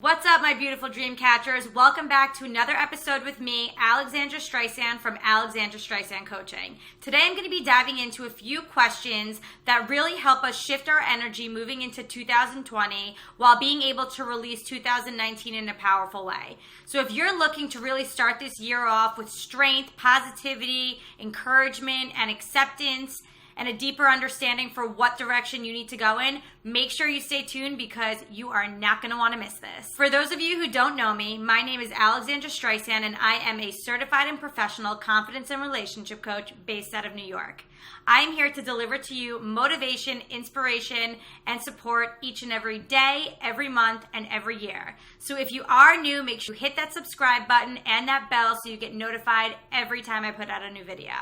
What's up, my beautiful dream catchers? Welcome back to another episode with me, Alexandra Streisand from Alexandra Streisand Coaching. Today I'm going to be diving into a few questions that really help us shift our energy moving into 2020 while being able to release 2019 in a powerful way. So if you're looking to really start this year off with strength, positivity, encouragement, and acceptance, and a deeper understanding for what direction you need to go in, make sure you stay tuned because you are not going to want to miss this. For those of you who don't know me, my name is Alexandra Streisand and I am a certified and professional confidence and relationship coach based out of New York. I am here to deliver to you motivation, inspiration, and support each and every day, every month, and every year. So if you are new, make sure you hit that subscribe button and that bell so you get notified every time I put out a new video.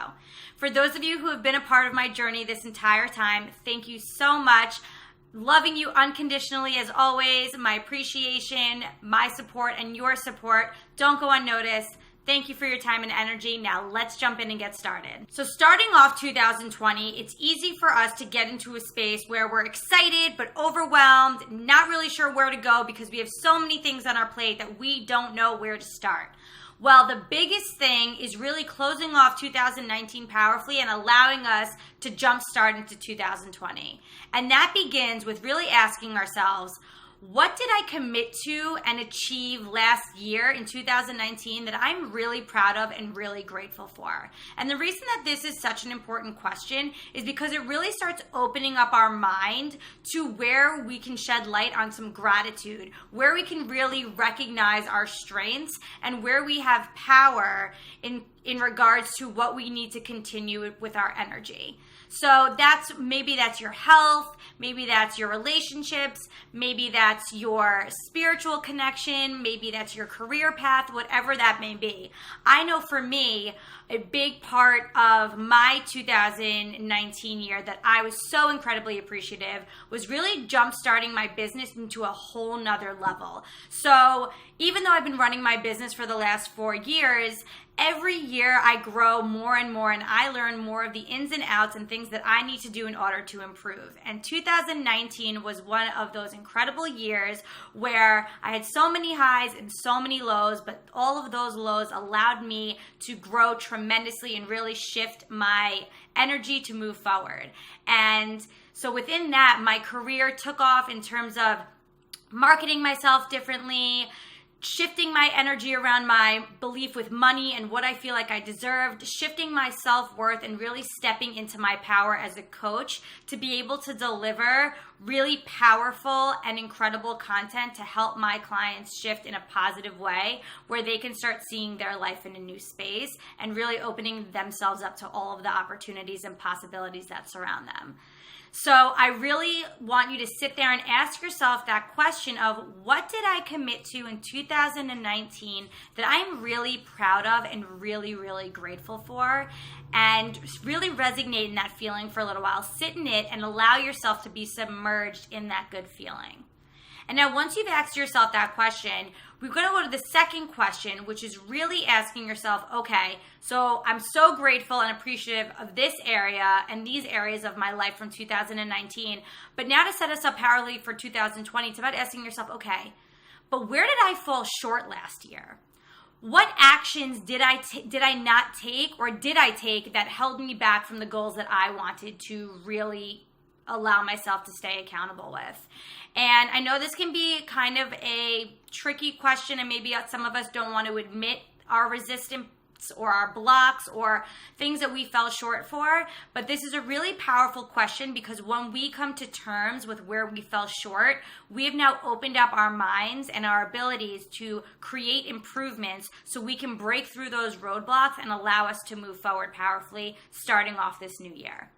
For those of you who have been a part of my journey this entire time, thank you so much. Loving you unconditionally as always. My appreciation, my support, and your support don't go unnoticed. Thank you for your time and energy. Now let's jump in and get started. So starting off 2020, it's easy for us to get into a space where we're excited but overwhelmed, not really sure where to go because we have so many things on our plate that we don't know where to start. Well, the biggest thing is really closing off 2019 powerfully and allowing us to jumpstart into 2020. And that begins with really asking ourselves, what did I commit to and achieve last year in 2019 that I'm really proud of and really grateful for? And the reason that this is such an important question is because it really starts opening up our mind to where we can shed light on some gratitude, where we can really recognize our strengths and where we have power in regards to what we need to continue with our energy. So maybe that's your health, maybe that's your relationships, maybe that's your spiritual connection, maybe that's your career path, whatever that may be. I know for me, a big part of my 2019 year that I was so incredibly appreciative was really jump-starting my business into a whole nother level. So even though I've been running my business for the last 4 years, every year I grow more and more and I learn more of the ins and outs and things that I need to do in order to improve. And 2019 was one of those incredible years where I had so many highs and so many lows, but all of those lows allowed me to grow tremendously and really shift my energy to move forward. And so within that, my career took off in terms of marketing myself differently, shifting my energy around my belief with money and what I feel like I deserved, shifting my self-worth and really stepping into my power as a coach to be able to deliver really powerful and incredible content to help my clients shift in a positive way where they can start seeing their life in a new space and really opening themselves up to all of the opportunities and possibilities that surround them. So I really want you to sit there and ask yourself that question of what did I commit to in 2019 that I'm really proud of and really, really grateful for, and really resonate in that feeling for a little while. Sit in it and allow yourself to be submerged in that good feeling. And now once you've asked yourself that question, we're going to go to the second question, which is really asking yourself, okay, so I'm so grateful and appreciative of this area and these areas of my life from 2019. But now to set us up powerfully for 2020, it's about asking yourself, okay, but where did I fall short last year? What actions did I not take or did I take that held me back from the goals that I wanted to really allow myself to stay accountable with? And I know this can be kind of a tricky question and maybe some of us don't want to admit our resistance or our blocks or things that we fell short for, but this is a really powerful question because when we come to terms with where we fell short, we have now opened up our minds and our abilities to create improvements so we can break through those roadblocks and allow us to move forward powerfully starting off this new year.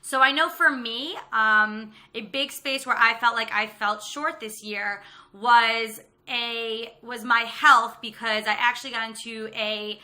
So I know for me, a big space where I felt like I felt short this year was my health, because I actually got into a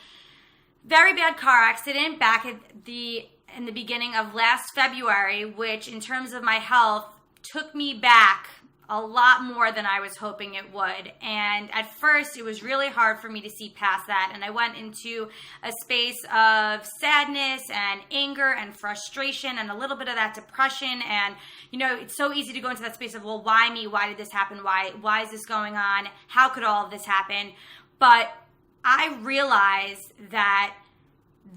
very bad car accident back in the beginning of last February, which in terms of my health took me back a lot more than I was hoping it would. And at first, it was really hard for me to see past that. And I went into a space of sadness and anger and frustration and a little bit of that depression. And, it's so easy to go into that space of, well, why me? Why did this happen? Why is this going on? How could all of this happen? But I realized that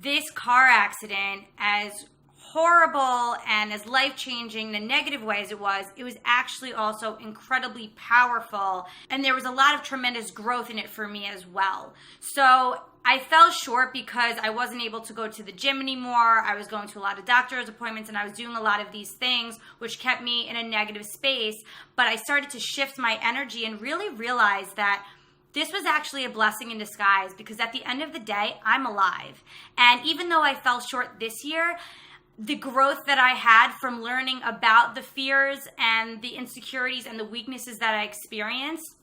this car accident, as horrible and as life-changing, the negative ways it was actually also incredibly powerful. And there was a lot of tremendous growth in it for me as well. So I fell short because I wasn't able to go to the gym anymore. I was going to a lot of doctor's appointments and I was doing a lot of these things, which kept me in a negative space. But I started to shift my energy and really realize that this was actually a blessing in disguise, because at the end of the day, I'm alive. And even though I fell short this year, the growth that I had from learning about the fears and the insecurities and the weaknesses that I experienced,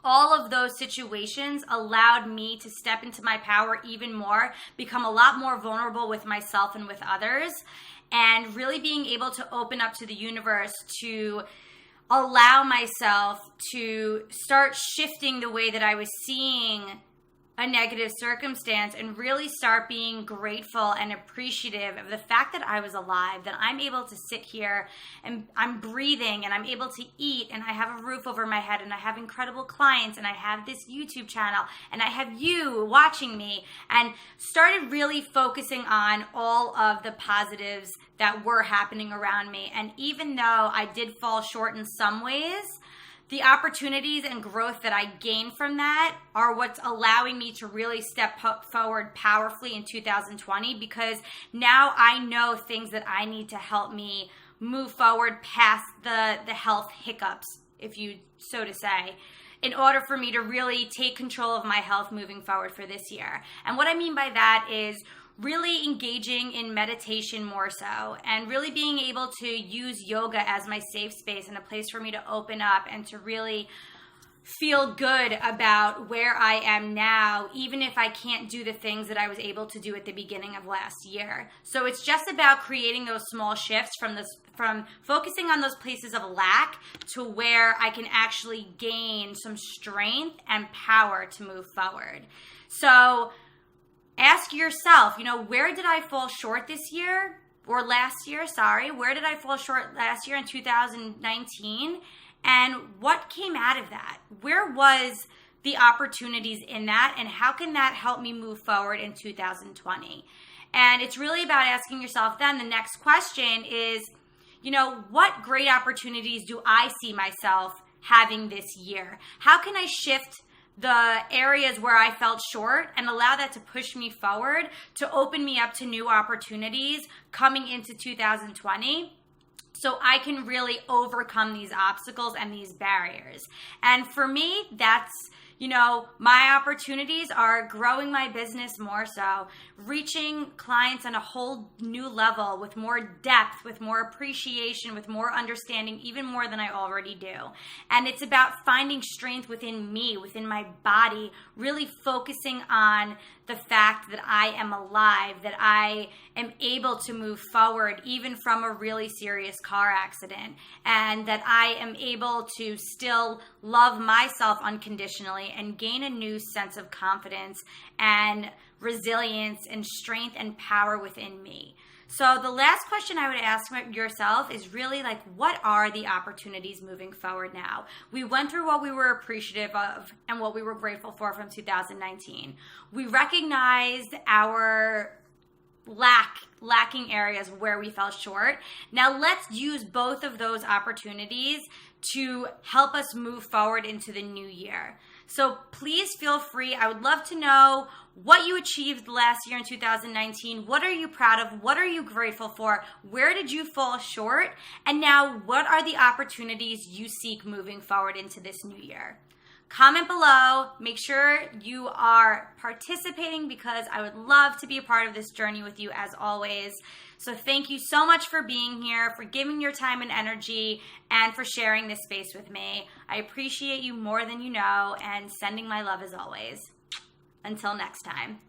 all of those situations allowed me to step into my power even more, become a lot more vulnerable with myself and with others, and really being able to open up to the universe to allow myself to start shifting the way that I was seeing a negative circumstance and really start being grateful and appreciative of the fact that I was alive, that I'm able to sit here and I'm breathing and I'm able to eat and I have a roof over my head and I have incredible clients and I have this YouTube channel and I have you watching me, and started really focusing on all of the positives that were happening around me. And even though I did fall short in some ways, the opportunities and growth that I gained from that are what's allowing me to really step forward powerfully in 2020, because now I know things that I need to help me move forward past the health hiccups, if you so to say, in order for me to really take control of my health moving forward for this year. And what I mean by that is really engaging in meditation more so, and really being able to use yoga as my safe space and a place for me to open up and to really feel good about where I am now, even if I can't do the things that I was able to do at the beginning of last year. So it's just about creating those small shifts from focusing on those places of lack to where I can actually gain some strength and power to move forward. So ask yourself, where did I fall short this year or last year? Where did I fall short last year in 2019? And what came out of that? Where was the opportunities in that? And how can that help me move forward in 2020? And it's really about asking yourself then the next question is, what great opportunities do I see myself having this year? How can I shift the areas where I felt short and allow that to push me forward, to open me up to new opportunities coming into 2020, so I can really overcome these obstacles and these barriers? And for me, that's, my opportunities are growing my business more so, reaching clients on a whole new level with more depth, with more appreciation, with more understanding, even more than I already do. And it's about finding strength within me, within my body, really focusing on the fact that I am alive, that I am able to move forward even from a really serious car accident, and that I am able to still love myself unconditionally and gain a new sense of confidence and resilience and strength and power within me. So the last question I would ask yourself is really what are the opportunities moving forward now? We went through what we were appreciative of and what we were grateful for from 2019. We recognized our lacking areas where we fell short. Now let's use both of those opportunities to help us move forward into the new year. So please feel free. I would love to know what you achieved last year in 2019. What are you proud of? What are you grateful for? Where did you fall short? And now, what are the opportunities you seek moving forward into this new year? Comment below. Make sure you are participating, because I would love to be a part of this journey with you as always. So thank you so much for being here, for giving your time and energy, and for sharing this space with me. I appreciate you more than you know, and sending my love as always. Until next time.